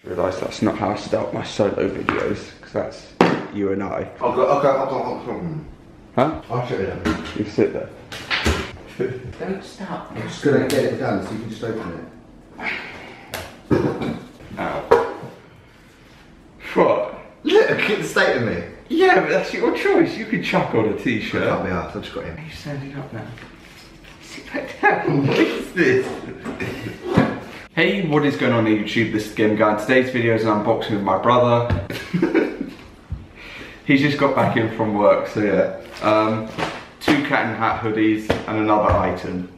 I realise that's not how I start my solo videos, because that's you and I. I'll go. Huh? I'll sit there. You sit there. Don't stop. I'm just going to get it done so you can just open it. Ow. What? Look at the state of me. Yeah, but that's your choice. You could chuck on a t-shirt. Can't be arsed, I've just got him. Are you standing up now? Sit back down. What is this? Hey, what is going on YouTube? This is Game Guy. Today's video is an unboxing with my brother. He's just got back in from work, so yeah. 2 cat and hat hoodies and another item.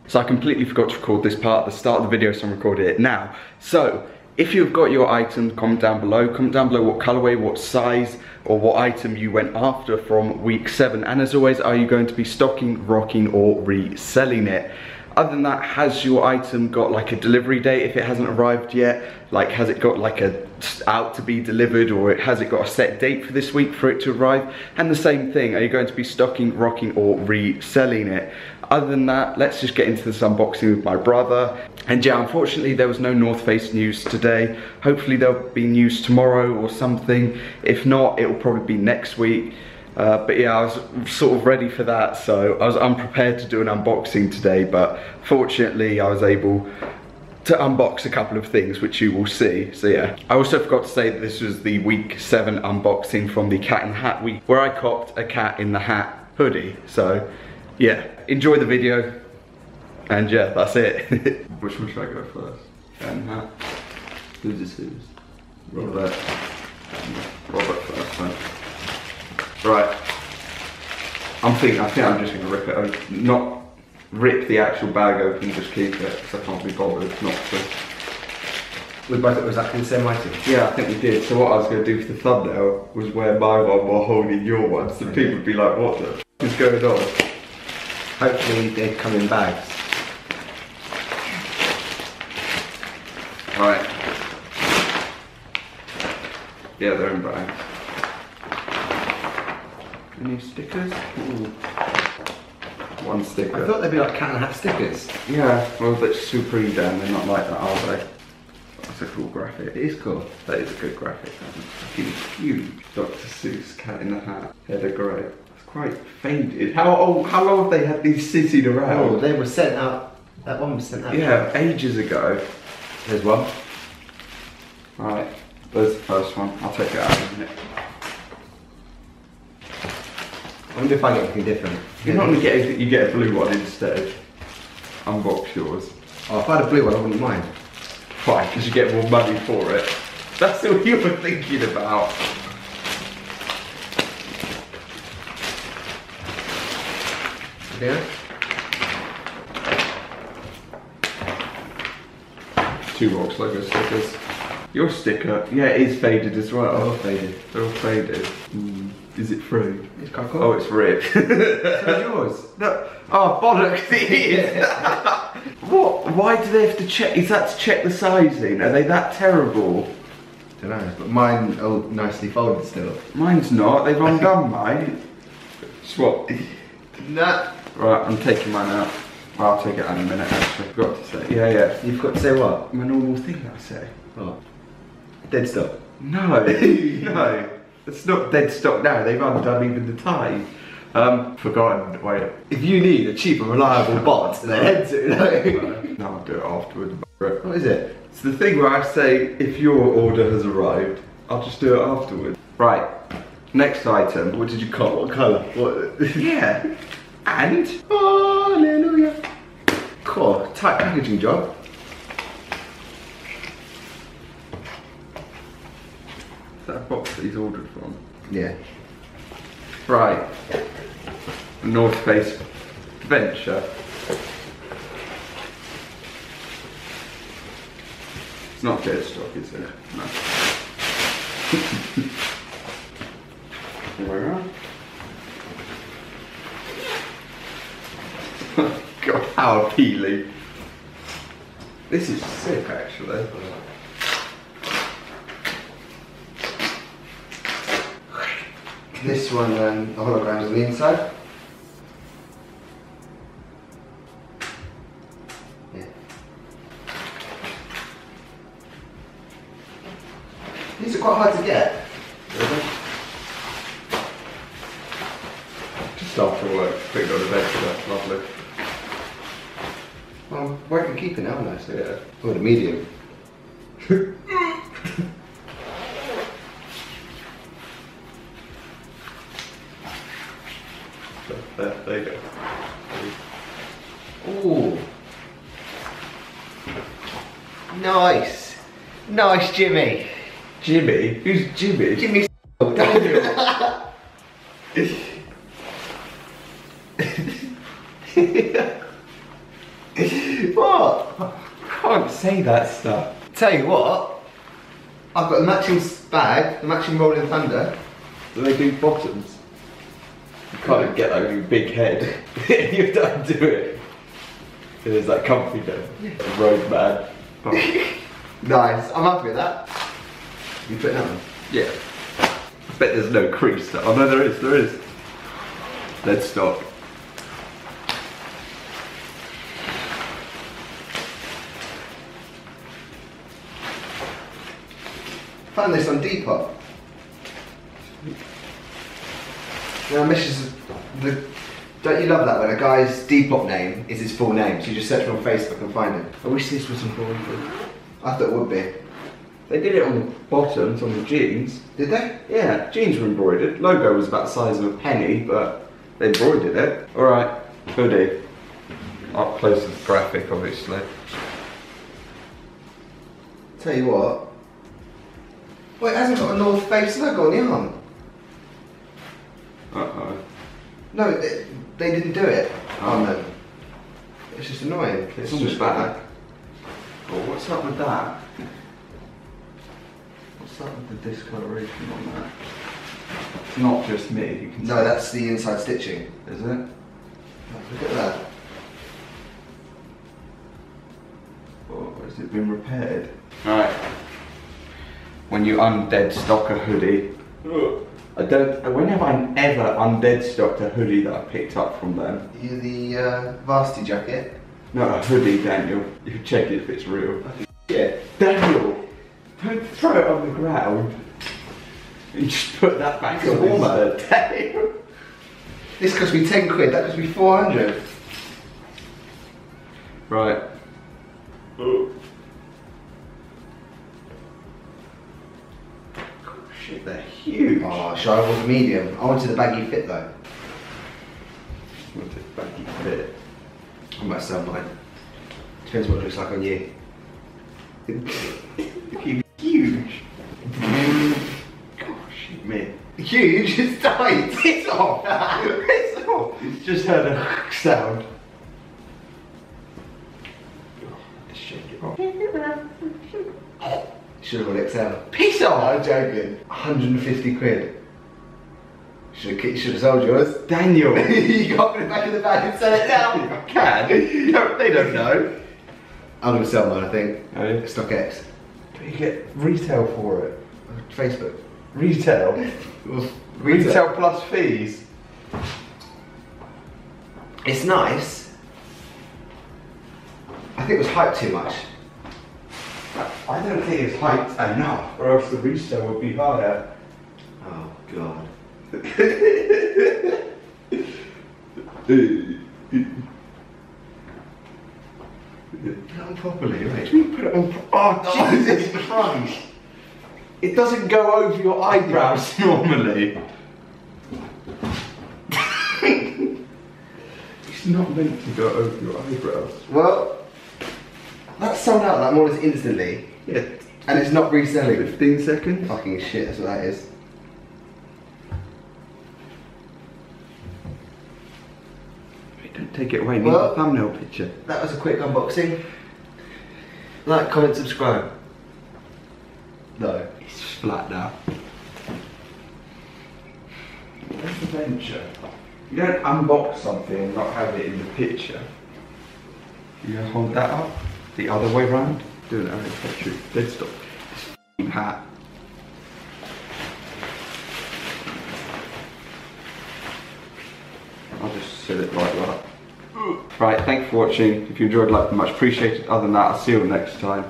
So I completely forgot to record this part at the start of the video, so I'm recording it now. So, if you've got your item, comment down below. Comment down below what colourway, what size, or what item you went after from week 7. And as always, are you going to be stocking, rocking, or reselling it? Other than that, has your item got like a delivery date if it hasn't arrived yet? Like, has it got like a out to be delivered, or has it got a set date for this week for it to arrive? And the same thing, are you going to be stocking, rocking, or reselling it? Other than that, let's just get into this unboxing with my brother. And yeah, unfortunately there was no North Face news today. Hopefully there'll be news tomorrow or something. If not, it'll probably be next week. But yeah, I was sort of ready for that, so I was unprepared to do an unboxing today, but fortunately I was able to unbox a couple of things which you will see. So yeah, I also forgot to say that this was the week 7 unboxing from the Cat in the Hat week, where I copped a Cat in the Hat hoodie. So yeah, enjoy the video, and yeah, that's it. Which one should I go first? Cat in the Hat. Who's this? Robert. Robert first then. Right, I think I'm just going to rip it open. Not rip the actual bag open, just keep it, because I can't be bothered not to. We both thought it was exactly the same item. Yeah, I think we did. So what I was going to do for the thumbnail was wear my one while holding your one, so people would be like, what the f is going on? Hopefully they come in bags. Right. Yeah, they're in bags. Any stickers? Ooh. One sticker. I thought they'd be like Cat and Hat stickers. Yeah, well, that's Supreme Dan, they're not like that, are they? That's a cool graphic. It is cool. That is a good graphic. That's huge. Dr. Seuss, Cat in the Hat, head of grey. It's quite faded. How long have they had these sitting around? Oh, they were sent out. That one was sent out. Yeah, ages ago. There's one. Right, there's the first one. I'll take it out in a minute. I wonder if I get anything different. You're not gonna get you get a blue one instead. Unbox yours. Oh, if I had a blue one, I wouldn't mind. Why? Because you get more money for it. That's all you were thinking about. Yeah? 2 Rocks logo stickers. Your sticker, yeah, it is faded as well. They're all faded. They're all faded. Is it free? It's quite cool. Oh, it's ripped. So yours? No. Oh, bollocks, it is. What? Why do they have to check? Is that to check the sizing? Are they that terrible? Don't know, but mine are all nicely folded still. Mine's not. They've undone mine. Swap. Nah. Right, I'm taking mine out. Well, I'll take it out in a minute, actually. Forgot to say. Yeah. You've got to say what? My normal thing that I say. What? Dead stop. No. No. It's not dead stock now. They've undone even the tie. Forgotten. Wait. If you need a cheap and reliable bot to head to, No, I'll do it afterwards. What is it? It's the thing where I say, if your order has arrived, I'll just do it afterwards. Right. Next item. What did you call? What colour? What? Yeah. And? Hallelujah. Cool. Tight packaging job. Is that a box that he's ordered from? Yeah. Right. North Face Venture. It's not dead stock, is it? No. Where are? God, how appealing. This is sick, actually. This one, the hologram's on the inside. Yeah. These are quite hard to get. Just after work, put it on the bed for that. Lovely. Well, where can I keep it now, nice. Yeah. Oh, the medium. There you go. Ooh. Nice. Nice, Jimmy. Jimmy? Who's Jimmy? Jimmy. What? Can't say that stuff. Tell you what, I've got the matching bag, the matching Rolling Thunder. Do they do bottoms? You can't get that with your big head. You don't do it. There's that comfy though. Yeah. Road man. Nice, I'm happy with that. You put it on? Yeah. I bet there's no crease though. Oh no, there is. Let's stop. Found this on Depop. Now, Mrs. Don't you love that when a guy's Depop name is his full name? So you just search him on Facebook and find him. I wish this was embroidered. I thought it would be. They did it on the bottoms, on the jeans. Did they? Yeah, jeans were embroidered. Logo was about the size of a penny, but they embroidered it. Alright, hoodie. Up close to the graphic, obviously. Tell you what. Well, it hasn't got a North Face logo on the arm. Uh-oh. No, they didn't do it on Oh. them. It's just annoying. It's almost bad. Oh, what's up with that? What's up with the discoloration on that? It's not just me, you can No, see. that's the inside stitching. Is it? Look at that. Or has it been repaired? Alright. When you undead stock a hoodie, when have I ever undead stocked a hoodie that I picked up from them? You the varsity jacket? No, a hoodie, Daniel. You check it if it's real. Yeah. Daniel, don't throw it on the ground. And just put that back It's on warmer. instead. Daniel. This cost me 10 quid, that cost me 400. Right. Oh. Shit, they're huge. Oh, should I want the medium? I wanted the baggy fit though. What's it baggy fit? I might sell mine. Depends what it looks like on you. Huge. Gosh, me. Huge? It's tight! It's off! It's off. It's just heard a sound. Let's shake it off. Should have got XL. Piss off! I'm joking. 150 quid. Should have sold yours. Daniel! You got to put it back in the bag and sell it now. I can. No, they don't know. I'm going to sell mine, I think. Oh, yeah. StockX. But you get retail for it. Facebook. Retail? Retail plus fees. It's nice. I think it was hyped too much. I don't think it's hyped enough, or else the resale would be higher. Oh, God. Put it on properly, right? We put it on. Oh, Jesus Christ! It doesn't go over your eyebrows normally. It's not meant to go over your eyebrows. Well, that's sold out like more or less instantly. Yeah. And it's not reselling. 15 seconds. Fucking shit, that's what that is. Wait, don't take it away. Leave Well- the thumbnail picture. That was a quick unboxing. Like, comment, subscribe. No. It's flat now. Where's the venture? You don't unbox something and not have it in the picture. You gonna hold that up? The other way round? Do it, okay, true. Dead stop. This f***ing hat. I'll just set it like that. Right, thanks for watching. If you enjoyed, like, much appreciated. Other than that, I'll see you next time.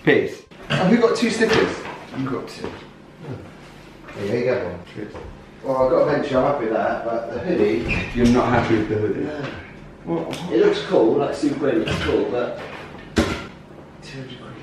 Peace. And who got 2 stickers? You got 2. There you go, one. Good. Well, I've got to mention I'm happy with that, but the hoodie... You're not happy with the hoodie? No. What? It looks cool, like super great, looks cool, but... 200 quid.